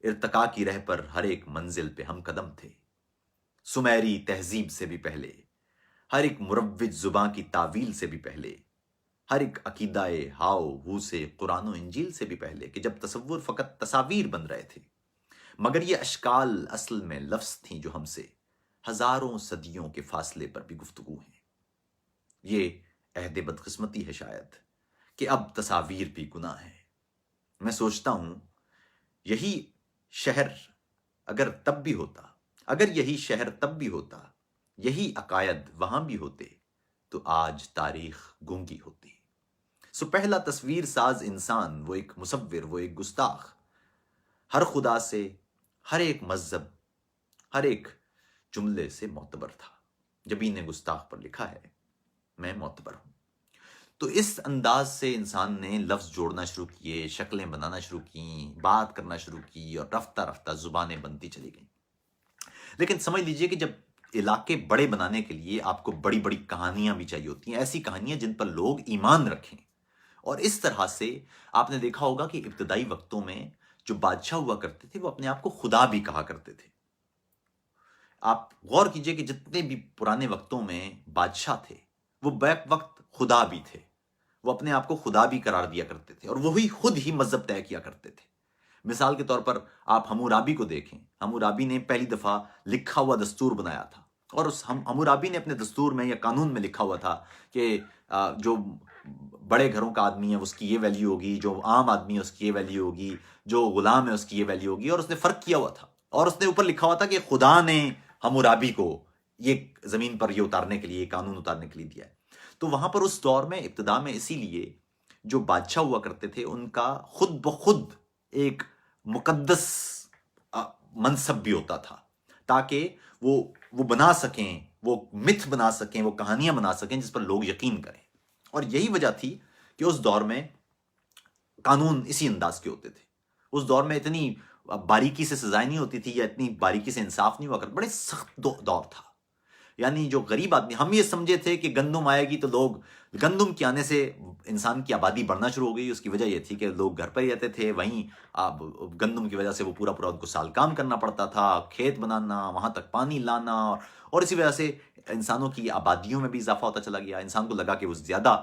ارتقا کی رہ پر ہر ایک منزل پہ ہم قدم تھے، سمیری تہذیب سے بھی پہلے، ہر ایک مروج زباں کی تعویل سے بھی پہلے، ہر ایک عقیدہ ہاؤ ہو سے قرآن و انجیل سے بھی پہلے، کہ جب تصور فقط تصاویر بن رہے تھے، مگر یہ اشکال اصل میں لفظ تھیں جو ہم سے ہزاروں صدیوں کے فاصلے پر بھی گفتگو ہیں۔ یہ عہد بدقسمتی ہے شاید کہ اب تصاویر بھی گناہ ہے۔ میں سوچتا ہوں یہی شہر اگر تب بھی ہوتا، اگر یہی شہر تب بھی ہوتا، یہی عقائد وہاں بھی ہوتے، تو آج تاریخ گونگی ہوتی۔ سو پہلا تصویر ساز انسان، وہ ایک مصور، وہ ایک گستاخ، ہر خدا سے، ہر ایک مذہب، ہر ایک جملے سے معتبر تھا۔ جبھی نے گستاخ پر لکھا ہے میں معتبر ہوں۔ تو اس انداز سے انسان نے لفظ جوڑنا شروع کیے، شکلیں بنانا شروع کیں، بات کرنا شروع کی، اور رفتہ رفتہ زبانیں بنتی چلی گئیں۔ لیکن سمجھ لیجئے کہ جب علاقے بڑے بنانے کے لیے آپ کو بڑی بڑی کہانیاں بھی چاہیے ہوتی ہیں، ایسی کہانیاں جن پر لوگ ایمان رکھیں، اور اس طرح سے آپ نے دیکھا ہوگا کہ ابتدائی وقتوں میں جو بادشاہ ہوا کرتے تھے وہ اپنے آپ کو خدا بھی کہا کرتے تھے۔ آپ غور کیجئے کہ جتنے بھی پرانے وقتوں میں بادشاہ تھے وہ بیک وقت خدا بھی تھے، وہ اپنے آپ کو خدا بھی قرار دیا کرتے تھے، اور وہی خود ہی مذہب طے کیا کرتے تھے۔ مثال کے طور پر آپ حمورابی کو دیکھیں، حمورابی نے پہلی دفعہ لکھا ہوا دستور بنایا تھا، اور اس حمورابی نے اپنے دستور میں یا قانون میں لکھا ہوا تھا کہ جو بڑے گھروں کا آدمی ہے اس کی یہ ویلیو ہوگی، جو عام آدمی ہے اس کی یہ ویلیو ہوگی، جو غلام ہے اس کی یہ ویلیو ہوگی، اور اس نے فرق کیا ہوا تھا، اور اس نے اوپر لکھا ہوا تھا کہ خدا نے حمورابی کو یہ زمین پر یہ اتارنے کے لیے، یہ قانون اتارنے کے لیے دیا ہے۔ تو وہاں پر اس دور میں ابتدا میں اسی لیے جو بادشاہ ہوا کرتے تھے ان کا خود بخود ایک مقدس منصب بھی ہوتا تھا، تاکہ وہ بنا سکیں، وہ متھ بنا سکیں، وہ کہانیاں بنا سکیں جس پر لوگ یقین کریں۔ اور یہی وجہ تھی کہ اس دور میں قانون اسی انداز کے ہوتے تھے۔ اس دور میں اتنی باریکی سے سزائیں نہیں ہوتی تھی، یا اتنی باریکی سے انصاف نہیں ہوا کرتا، بڑے سخت دور تھا۔ یعنی جو غریب آدمی، ہم یہ سمجھے تھے کہ گندم آئے گی تو لوگ، گندم کے آنے سے انسان کی آبادی بڑھنا شروع ہو گئی۔ اس کی وجہ یہ تھی کہ لوگ گھر پر ہی رہتے تھے، وہیں گندم کی وجہ سے وہ پورا ان کو سال کام کرنا پڑتا تھا، کھیت بنانا، وہاں تک پانی لانا، اور اسی وجہ سے انسانوں کی آبادیوں میں بھی اضافہ ہوتا چلا گیا۔ انسان کو لگا کہ وہ زیادہ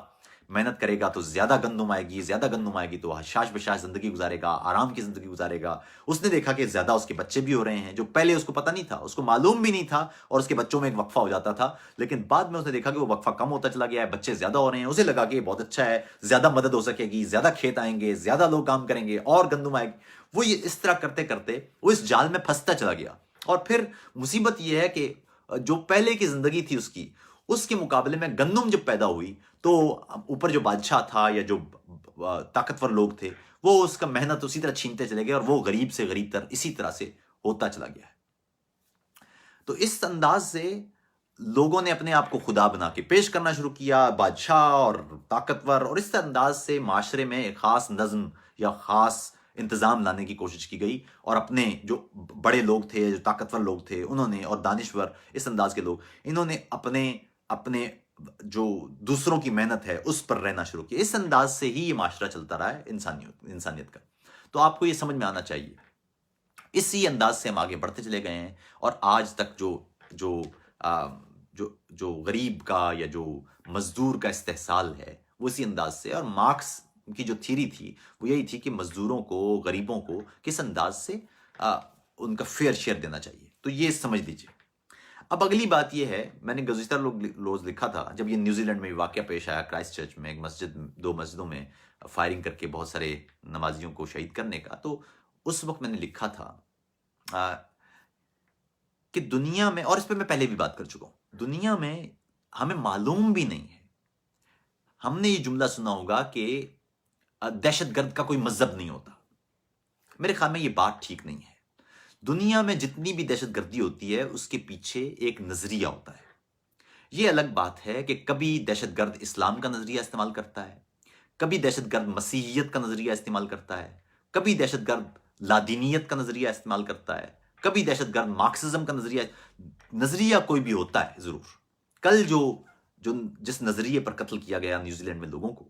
محنت کرے گا تو زیادہ گندم آئے گی، زیادہ گندم آئے گی تو حشاش بشاش زندگی گزارے گا، آرام کی زندگی گزارے گا۔ اس نے دیکھا کہ زیادہ اس کے بچے بھی ہو رہے ہیں، جو پہلے اس کو پتہ نہیں تھا، اس کو معلوم بھی نہیں تھا، اور اس کے بچوں میں ایک وقفہ ہو جاتا تھا، لیکن بعد میں اس نے دیکھا کہ وہ وقفہ کم ہوتا چلا گیا ہے، بچے زیادہ ہو رہے ہیں۔ اسے لگا کہ یہ بہت اچھا ہے، زیادہ مدد ہو سکے گی، زیادہ کھیت آئیں گے، زیادہ لوگ کام کریں گے، اور گندم آئے گی۔ وہ یہ اس طرح کرتے کرتے وہ اس جال میں پھنستا چلا گیا۔ اور پھر مصیبت یہ ہے کہ جو پہلے کی زندگی تھی اس کے مقابلے میں گندم جب پیدا ہوئی تو اوپر جو بادشاہ تھا یا جو طاقتور لوگ تھے وہ اس کا محنت اسی طرح چھینتے چلے گئے، اور وہ غریب سے غریب تر اسی طرح سے ہوتا چلا گیا ہے۔ تو اس انداز سے لوگوں نے اپنے آپ کو خدا بنا کے پیش کرنا شروع کیا، بادشاہ اور طاقتور، اور اس انداز سے معاشرے میں ایک خاص نظم یا خاص انتظام لانے کی کوشش کی گئی، اور اپنے جو بڑے لوگ تھے، جو طاقتور لوگ تھے انہوں نے، اور دانشور اس انداز کے لوگ، انہوں نے اپنے جو دوسروں کی محنت ہے اس پر رہنا شروع کیا۔ اس انداز سے ہی یہ معاشرہ چلتا رہا ہے انسانیت کا۔ تو آپ کو یہ سمجھ میں آنا چاہیے، اسی انداز سے ہم آگے بڑھتے چلے گئے ہیں، اور آج تک جو غریب کا یا جو مزدور کا استحصال ہے وہ اسی انداز سے، اور مارکس کی جو تھیری تھی وہ یہی تھی کہ مزدوروں کو، غریبوں کو کس انداز سے ان کا فیئر شیئر دینا چاہیے۔ تو یہ سمجھ لیجیے۔ اب اگلی بات یہ ہے، میں نے گزشتہ روز لکھا تھا جب یہ نیوزی لینڈ میں واقعہ پیش آیا، کرائسٹ چرچ میں ایک دو مسجدوں میں فائرنگ کر کے بہت سارے نمازیوں کو شہید کرنے کا، تو اس وقت میں نے لکھا تھا کہ دنیا میں، اور اس پہ میں پہلے بھی بات کر چکا ہوں، دنیا میں ہمیں معلوم بھی نہیں ہے، ہم نے یہ جملہ سنا ہوگا کہ دہشت گرد کا کوئی مذہب نہیں ہوتا۔ میرے خیال میں یہ بات ٹھیک نہیں ہے۔ دنیا میں جتنی بھی دہشت گردی ہوتی ہے اس کے پیچھے ایک نظریہ ہوتا ہے۔ یہ الگ بات ہے کہ کبھی دہشت گرد اسلام کا نظریہ استعمال کرتا ہے، کبھی دہشت گرد مسیحیت کا نظریہ استعمال کرتا ہے، کبھی دہشت گرد لادینیت کا نظریہ استعمال کرتا ہے، کبھی دہشت گرد مارکسزم کا نظریہ کوئی بھی ہوتا ہے ضرور۔ کل جس نظریے پر قتل کیا گیا نیوزی لینڈ میں لوگوں کو،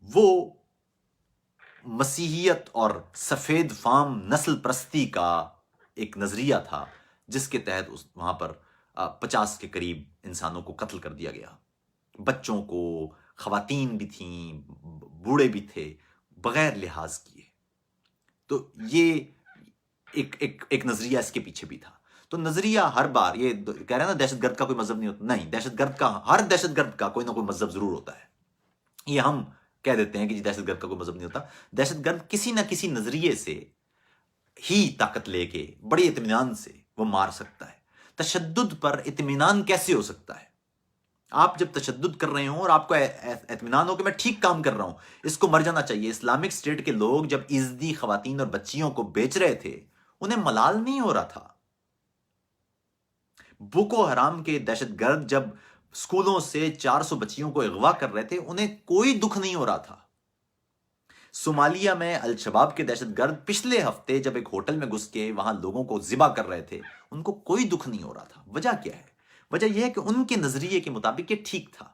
وہ مسیحیت اور سفید فام نسل پرستی کا ایک نظریہ تھا، جس کے تحت وہاں پر 50 کے قریب انسانوں کو قتل کر دیا گیا، بچوں کو، خواتین بھی تھیں، بوڑھے بھی تھے، بغیر لحاظ کیے۔ تو یہ ایک نظریہ اس کے پیچھے بھی تھا۔ تو نظریہ ہر بار یہ کہہ رہے ہیں نا دہشت گرد کا کوئی مذہب نہیں ہوتا، نہیں، دہشت گرد کا، ہر دہشت گرد کا کوئی نہ کوئی مذہب ضرور ہوتا ہے. یہ ہم کہہ دیتے ہیں کہ جی دہشت گرد کا کوئی مذہب نہیں ہوتا. دہشت گرد کسی نہ کسی نظریے سے ہی طاقت لے کے بڑے اطمینان سے وہ مار سکتا ہے. تشدد پر اطمینان کیسے ہو سکتا ہے؟ آپ جب تشدد کر رہے ہوں اور آپ کو اطمینان ہو کہ میں ٹھیک کام کر رہا ہوں، اس کو مر جانا چاہیے. اسلامک اسٹیٹ کے لوگ جب عزتی خواتین اور بچیوں کو بیچ رہے تھے انہیں ملال نہیں ہو رہا تھا. بوکو حرام کے دہشت گرد جب اسکولوں سے 400 بچیوں کو اغوا کر رہے تھے انہیں کوئی دکھ نہیں ہو رہا تھا. صومالیہ میں الشباب کے دہشت گرد پچھلے ہفتے جب ایک ہوٹل میں گھس کے وہاں لوگوں کو ذبح کر رہے تھے ان کو کوئی دکھ نہیں ہو رہا تھا. وجہ کیا ہے؟ وجہ یہ ہے کہ ان کے نظریے کے مطابق یہ ٹھیک تھا.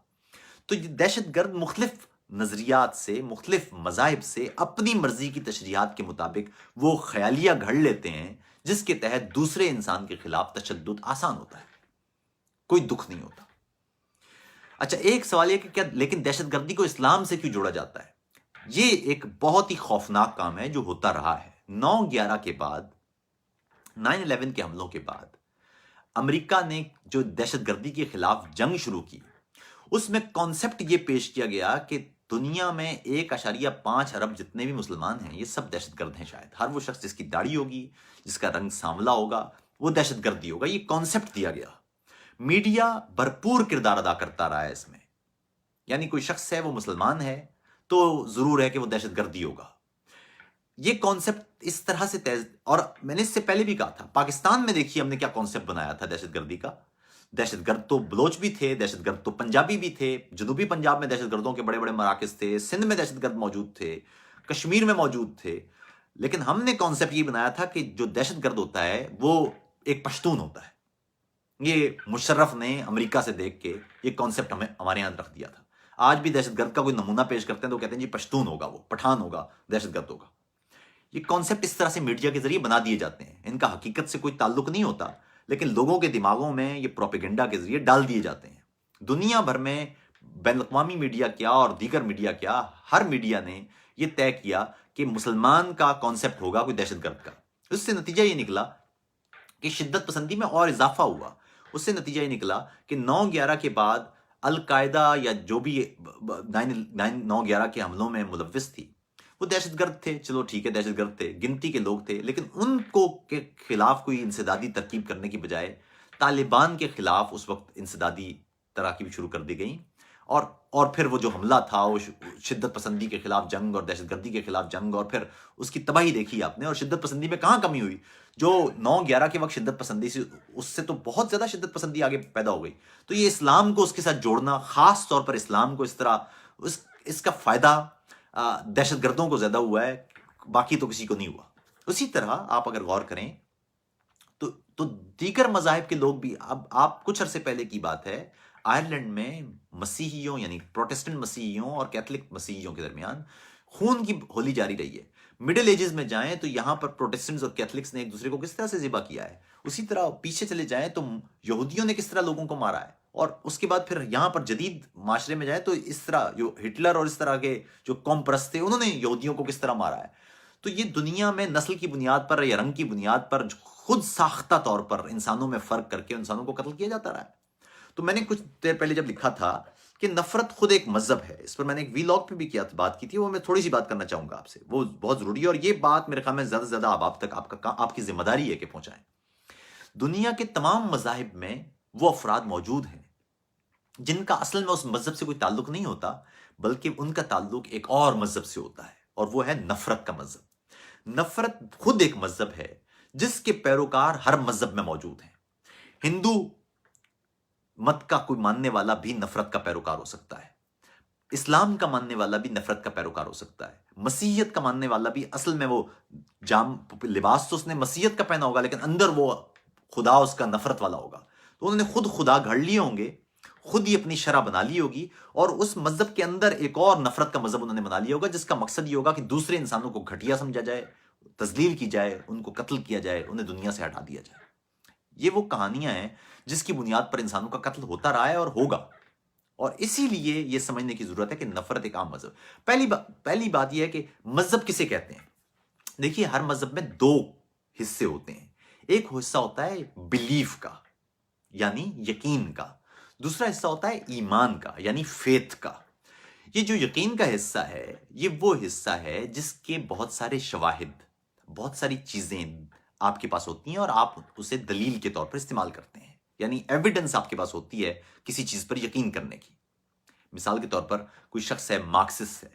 تو یہ دہشت گرد مختلف نظریات سے، مختلف مذاہب سے اپنی مرضی کی تشریحات کے مطابق وہ خیالیہ گھڑ لیتے ہیں جس کے تحت دوسرے انسان کے خلاف تشدد آسان ہوتا ہے، کوئی دکھ نہیں ہوتا. اچھا، ایک سوال یہ کہ کیا لیکن دہشت گردی کو اسلام سے کیوں جوڑا جاتا ہے؟ یہ ایک بہت ہی خوفناک کام ہے جو ہوتا رہا ہے. 9/11 کے بعد، 9/11 کے حملوں کے بعد امریکہ نے جو دہشت گردی کے خلاف جنگ شروع کی اس میں کانسیپٹ یہ پیش کیا گیا کہ دنیا میں 1.5 ارب جتنے بھی مسلمان ہیں یہ سب دہشت گرد ہیں. شاید ہر وہ شخص جس کی داڑھی ہوگی، جس کا رنگ سانولا ہوگا، وہ دہشت گردی ہوگا. یہ کانسیپٹ دیا گیا. میڈیا بھرپور کردار ادا کرتا رہا ہے اس میں. یعنی کوئی شخص ہے وہ مسلمان ہے تو ضرور ہے کہ وہ دہشت گردی ہوگا. یہ کانسیپٹ اس طرح سے اور میں نے اس سے پہلے بھی کہا تھا پاکستان میں دیکھیے ہم نے کیا کانسیپٹ بنایا تھا دہشت گردی کا. دہشت گرد تو بلوچ بھی تھے، دہشت گرد تو پنجابی بھی تھے، جنوبی پنجاب میں دہشت گردوں کے بڑے بڑے مراکز تھے، سندھ میں دہشت گرد موجود تھے، کشمیر میں موجود تھے. لیکن ہم نے کانسیپٹ یہ بنایا تھا کہ جو دہشت گرد ہوتا ہے وہ ایک پشتون ہوتا ہے. یہ مشرف نے امریکہ سے دیکھ کے یہ کانسیپٹ ہمارے یہاں رکھ دیا تھا. آج بھی دہشت گرد کا کوئی نمونہ پیش کرتے ہیں تو کہتے ہیں جی پشتون ہوگا، وہ پٹھان ہوگا، دہشت گرد ہوگا. یہ کانسیپٹ اس طرح سے میڈیا کے ذریعے بنا دیے جاتے ہیں، ان کا حقیقت سے کوئی تعلق نہیں ہوتا لیکن لوگوں کے دماغوں میں یہ پروپیگنڈا کے ذریعے ڈال دیے جاتے ہیں. دنیا بھر میں بین الاقوامی میڈیا کیا اور دیگر میڈیا کیا، ہر میڈیا نے یہ طے کیا کہ مسلمان کا کانسیپٹ ہوگا کوئی دہشت گرد کا. اس سے نتیجہ یہ نکلا کہ شدت پسندی میں اور اضافہ ہوا. اس سے نتیجہ یہ نکلا کہ 9/11 کے بعد القاعدہ یا جو بھی 9/11 کے حملوں میں ملوث تھی وہ دہشت گرد تھے. چلو ٹھیک ہے، دہشت گرد تھے، گنتی کے لوگ تھے، لیکن ان کو کے خلاف کوئی انسدادی ترکیب کرنے کی بجائے طالبان کے خلاف اس وقت انسدادی تراکیب شروع کر دی گئیں. اور پھر وہ جو حملہ تھا وہ شدت پسندی کے خلاف جنگ اور دہشت گردی کے خلاف جنگ، اور پھر اس کی تباہی دیکھی آپ نے. اور شدت پسندی میں کہاں کمی ہوئی؟ جو 9/11 کے وقت شدت پسندی سے، اس سے تو بہت زیادہ شدت پسندی آگے پیدا ہو گئی. تو یہ اسلام کو اس کے ساتھ جوڑنا، خاص طور پر اسلام کو اس طرح، اس کا فائدہ دہشت گردوں کو زیادہ ہوا ہے، باقی تو کسی کو نہیں ہوا. اسی طرح آپ اگر غور کریں تو دیگر مذاہب کے لوگ بھی، اب آپ کچھ عرصے پہلے کی بات ہے، آئرلینڈ میں مسیحیوں یعنی پروٹسٹنٹ مسیحیوں اور کیتھولک مسیحیوں کے درمیان خون کی ہولی جاری رہی ہے. مڈل ایجز میں جائیں تو یہاں پر پروٹسٹنٹس اور کیتھولکس نے ایک دوسرے کو کس طرح سے ذبح کیا ہے. اسی طرح پیچھے چلے جائیں تو یہودیوں نے کس طرح لوگوں کو مارا ہے. اور اس کے بعد پھر یہاں پر جدید معاشرے میں جائیں تو اس طرح جو ہٹلر اور اس طرح کے جو قوم پرست تھے انہوں نے یہودیوں کو کس طرح مارا ہے. تو یہ دنیا میں نسل کی بنیاد پر یا رنگ کی بنیاد پر خود ساختہ طور پر انسانوں میں فرق کر کے انسانوں کو قتل کیا جاتا رہا ہے. تو میں نے کچھ دیر پہلے جب لکھا تھا کہ نفرت خود ایک مذہب ہے، اس پر میں نے ایک وی لاگ پہ بھی بات کی تھی، وہ میں تھوڑی سی بات کرنا چاہوں گا آپ سے، وہ بہت ضروری ہے. اور یہ بات میرے خیال میں زیادہ سے زیادہ آپ تک آپ کی ذمہ داری ہے کہ پہنچائیں. دنیا کے تمام مذاہب میں وہ افراد موجود ہیں جن کا اصل میں اس مذہب سے کوئی تعلق نہیں ہوتا بلکہ ان کا تعلق ایک اور مذہب سے ہوتا ہے، اور وہ ہے نفرت کا مذہب. نفرت خود ایک مذہب ہے جس کے پیروکار ہر مذہب میں موجود ہیں. ہندو مت کا کوئی ماننے والا بھی نفرت کا پیروکار ہو سکتا ہے، اسلام کا ماننے والا بھی نفرت کا پیروکار ہو سکتا ہے، مسیحیت کا ماننے والا بھی اصل میں وہ لباس تو اس نے مسیحیت کا پہنا ہوگا لیکن اندر وہ خدا اس کا نفرت والا ہوگا. تو انہوں نے خود خدا گھڑ لیے ہوں گے، خود ہی اپنی شرح بنا لی ہوگی، اور اس مذہب کے اندر ایک اور نفرت کا مذہب انہوں نے بنا لیا ہوگا جس کا مقصد یہ ہوگا کہ دوسرے انسانوں کو گھٹیا سمجھا جائے، تذلیل کی جائے، ان کو قتل کیا جائے، انہیں دنیا سے ہٹا دیا جائے. یہ وہ کہانیاں ہیں جس کی بنیاد پر انسانوں کا قتل ہوتا رہا ہے اور ہوگا. اور اسی لیے یہ سمجھنے کی ضرورت ہے کہ نفرت ایک عام مذہب. پہلی بات یہ ہے کہ مذہب کسے کہتے ہیں. دیکھیے ہر مذہب میں 2 حصے ہوتے ہیں. ایک حصہ ہوتا ہے بلیف کا یعنی یقین کا، دوسرا حصہ ہوتا ہے ایمان کا یعنی فیتھ کا۔ یہ جو یقین کا حصہ ہے یہ وہ حصہ ہے جس کے بہت سارے شواہد، بہت ساری چیزیں آپ کے پاس ہوتی ہیں اور آپ اسے دلیل کے طور پر استعمال کرتے ہیں، یعنی ایویڈنس آپ کے پاس ہوتی ہے کسی چیز پر یقین کرنے کی۔ مثال کے طور پر کوئی شخص ہے مارکسسٹ ہے،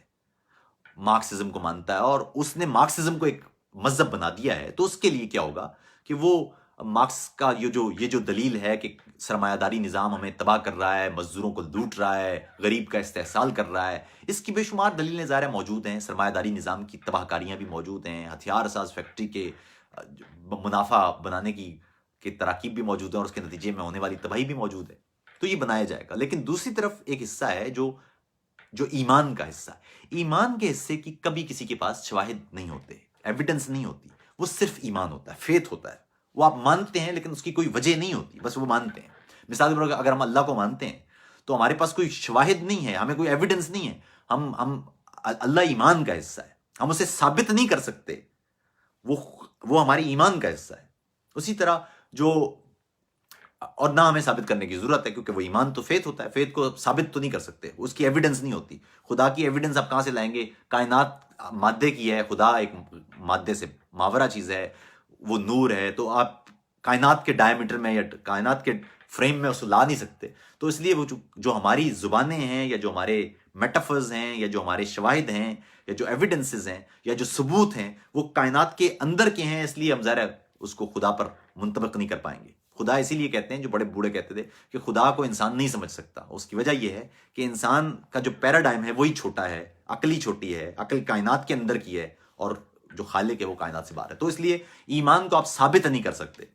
مارکسزم کو مانتا ہے اور اس نے مارکسزم کو ایک مذہب بنا دیا ہے، تو اس کے لیے کیا ہوگا کہ وہ مارکس کا یہ جو دلیل ہے کہ سرمایہ داری نظام ہمیں تباہ کر رہا ہے، مزدوروں کو لوٹ رہا ہے، غریب کا استحصال کر رہا ہے، اس کی بے شمار دلیلیں ظاہر موجود ہیں۔ سرمایہ داری نظام کی تباہ کاریاں بھی موجود ہیں، ہتھیار ساز فیکٹری کے منافع بنانے کی تراکیب بھی موجود ہیں اور اس کے نتیجے میں ہونے والی تباہی بھی موجود ہے، تو یہ بنایا جائے گا۔ لیکن دوسری طرف ایک حصہ ہے جو ایمان کا حصہ ہے۔ ایمان کے حصے کی کبھی کسی کے پاس شواہد نہیں ہوتے، ایویڈنس نہیں ہوتی، وہ صرف ایمان ہوتا ہے، فیتھ ہوتا ہے۔ وہ آپ مانتے ہیں لیکن اس کی کوئی وجہ نہیں ہوتی، بس وہ مانتے ہیں۔ مثال کے طور پر اگر ہم اللہ کو مانتے ہیں تو ہمارے پاس کوئی شواہد نہیں ہے، ہمیں کوئی ایویڈنس نہیں ہے، ہم اللہ ایمان کا حصہ ہے، ہم اسے ثابت نہیں کر سکتے، وہ ہماری ایمان کا حصہ ہے۔ اسی طرح اور نہ ہمیں ثابت کرنے کی ضرورت ہے کیونکہ وہ ایمان تو فیتھ ہوتا ہے، فیتھ کو ثابت تو نہیں کر سکتے، اس کی ایویڈنس نہیں ہوتی۔ خدا کی ایویڈنس آپ کہاں سے لائیں گے؟ کائنات مادے کی ہے، خدا ایک مادے سے ماورا چیز ہے، وہ نور ہے، تو آپ کائنات کے ڈائیمیٹر میں یا کائنات کے فریم میں اس کو لا نہیں سکتے۔ تو اس لیے وہ جو ہماری زبانیں ہیں یا جو ہمارے میٹافرز ہیں یا جو ہمارے شواہد ہیں یا جو ایویڈنسز ہیں یا جو ثبوت ہیں وہ کائنات کے اندر کے ہیں، اس لیے ہم ظاہر اس کو خدا پر منطبق نہیں کر پائیں گے۔ خدا اسی لیے کہتے ہیں، جو بڑے بوڑھے کہتے تھے کہ خدا کو انسان نہیں سمجھ سکتا، اس کی وجہ یہ ہے کہ انسان کا جو پیراڈائم ہے وہی چھوٹا ہے، عقلی چھوٹی ہے، عقل کائنات کے اندر کی ہے اور جو خالق ہے وہ کائنات سے باہر ہے۔ تو اس لیے ایمان کو آپ ثابت نہیں کر سکتے۔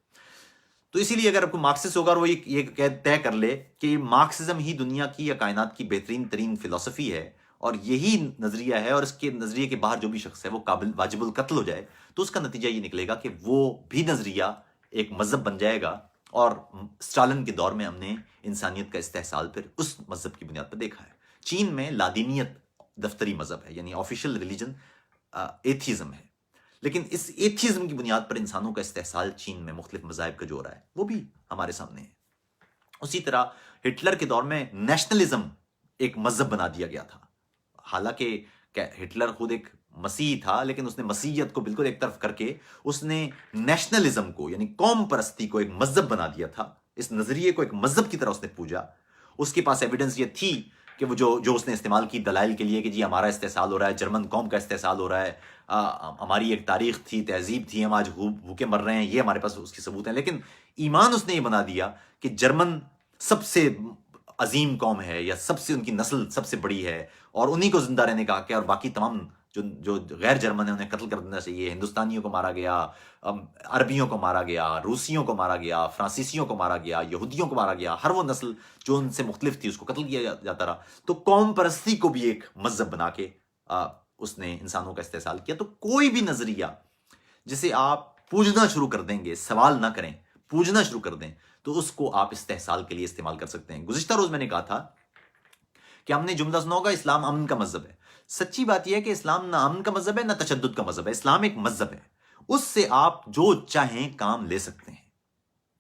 تو اسی لیے اگر آپ کو مارکسسٹ ہوگا اور وہ یہ طے کر لے کہ مارکسزم ہی دنیا کی یا کائنات کی بہترین ترین فلسفی ہے اور یہی نظریہ ہے، اور اس کے نظریے کے باہر جو بھی شخص ہے وہ واجب القتل ہو جائے، تو اس کا نتیجہ یہ نکلے گا کہ وہ بھی نظریہ ایک مذہب بن جائے گا۔ اور اسٹالن کے دور میں ہم نے انسانیت کا استحصال پھر اس مذہب کی بنیاد پر دیکھا ہے۔ چین میں لادینیت دفتری مذہب ہے، یعنی آفیشل ریلیجن ایتھیزم ہے، لیکن اس ایتھیزم کی بنیاد پر انسانوں کا استحصال چین میں مختلف مذاہب کا جو ہو رہا ہے وہ بھی ہمارے سامنے ہے۔ اسی طرح ہٹلر کے دور میں نیشنلزم ایک مذہب بنا دیا گیا تھا، حالانکہ ہٹلر خود ایک مسیحی تھا، لیکن اس نے مسیحیت کو بالکل ایک طرف کر کے اس نے نیشنلزم کو یعنی قوم پرستی کو ایک مذہب بنا دیا تھا، اس نظریے کو ایک مذہب کی طرح اس نے پوجا۔ اس کے پاس ایویڈنس یہ تھی کہ وہ جو اس نے استعمال کی دلائل کے لیے کہ جی ہمارا استحصال ہو رہا ہے، جرمن قوم کا استحصال ہو رہا ہے، ہماری ایک تاریخ تھی، تہذیب تھی، ہم آج بھوکے مر رہے ہیں، یہ ہمارے پاس اس کے ثبوت ہیں۔ لیکن ایمان اس نے یہ بنا دیا کہ جرمن سب سے عظیم قوم ہے یا سب سے ان کی نسل سب سے بڑی ہے اور انہی کو زندہ رہنے کا حق ہے، اور باقی تمام جو غیر جرمن ہیں انہیں قتل کر دینا چاہیے۔ ہندوستانیوں کو مارا گیا، عربیوں کو مارا گیا، روسیوں کو مارا گیا، فرانسیسیوں کو مارا گیا، یہودیوں کو مارا گیا، ہر وہ نسل جو ان سے مختلف تھی اس کو قتل کیا جاتا رہا۔ تو قوم پرستی کو بھی ایک مذہب بنا کے اس نے انسانوں کا استحصال کیا۔ تو کوئی بھی نظریہ جسے آپ پوجنا شروع کر دیں گے، سوال نہ کریں، پوجنا شروع کر دیں، تو اس کو آپ استحصال کے لیے استعمال کر سکتے ہیں۔ گزشتہ روز میں نے کہا تھا کہ ہم نے جملہ سنا ہوگا اسلام امن کا مذہب ہے۔ سچی بات یہ ہے کہ اسلام نہ امن کا مذہب ہے نہ تشدد کا مذہب ہے، اسلام ایک مذہب ہے، اس سے آپ جو چاہیں کام لے سکتے ہیں۔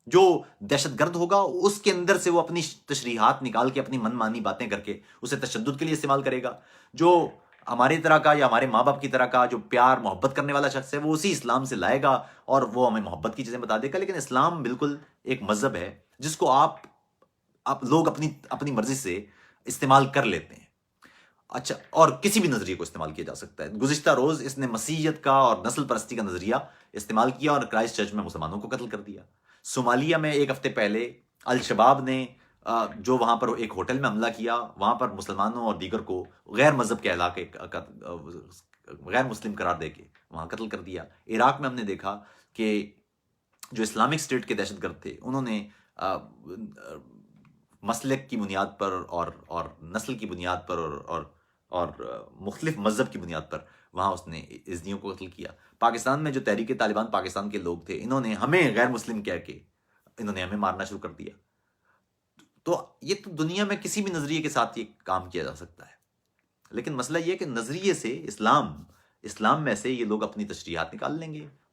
جو دہشت گرد ہوگا اس کے اندر سے وہ اپنی تشریحات نکال کے اپنی من مانی باتیں کر کے اسے تشدد کے لیے استعمال کرے گا۔ جو ہماری طرح کا یا ہمارے ماں باپ کی طرح کا جو پیار محبت کرنے والا شخص ہے وہ اسی اسلام سے لائے گا اور وہ ہمیں محبت کی چیزیں بتا دے گا۔ لیکن اسلام بالکل ایک مذہب ہے جس کو آپ لوگ اپنی مرضی سے استعمال کر لیتے ہیں۔ اچھا، اور کسی بھی نظریے کو استعمال کیا جا سکتا ہے۔ گزشتہ روز اس نے مسیحیت کا اور نسل پرستی کا نظریہ استعمال کیا اور کرائسٹ چرچ میں مسلمانوں کو قتل کر دیا۔ صومالیہ میں ایک ہفتے پہلے الشباب نے جو وہاں پر ایک ہوٹل میں حملہ کیا، وہاں پر مسلمانوں اور دیگر کو غیر مذہب کے علاقے غیر مسلم قرار دے کے وہاں قتل کر دیا۔ عراق میں ہم نے دیکھا کہ جو اسلامک اسٹیٹ کے دہشت گرد تھے انہوں نے مسلک کی بنیاد پر اور نسل کی بنیاد پر اور مختلف مذہب کی بنیاد پر وہاں اس نے ازدیوں کو قتل کیا۔ پاکستان میں جو تحریک طالبان پاکستان کے لوگ تھے انہوں نے ہمیں غیر مسلم کہہ کے انہوں نے ہمیں مارنا شروع کر دیا۔ تو یہ تو دنیا میں کسی بھی نظریے کے ساتھ یہ کام کیا جا سکتا ہے، لیکن مسئلہ یہ ہے کہ نظریے سے اسلام میں سے یہ لوگ اپنی تشریحات نکال لیں گے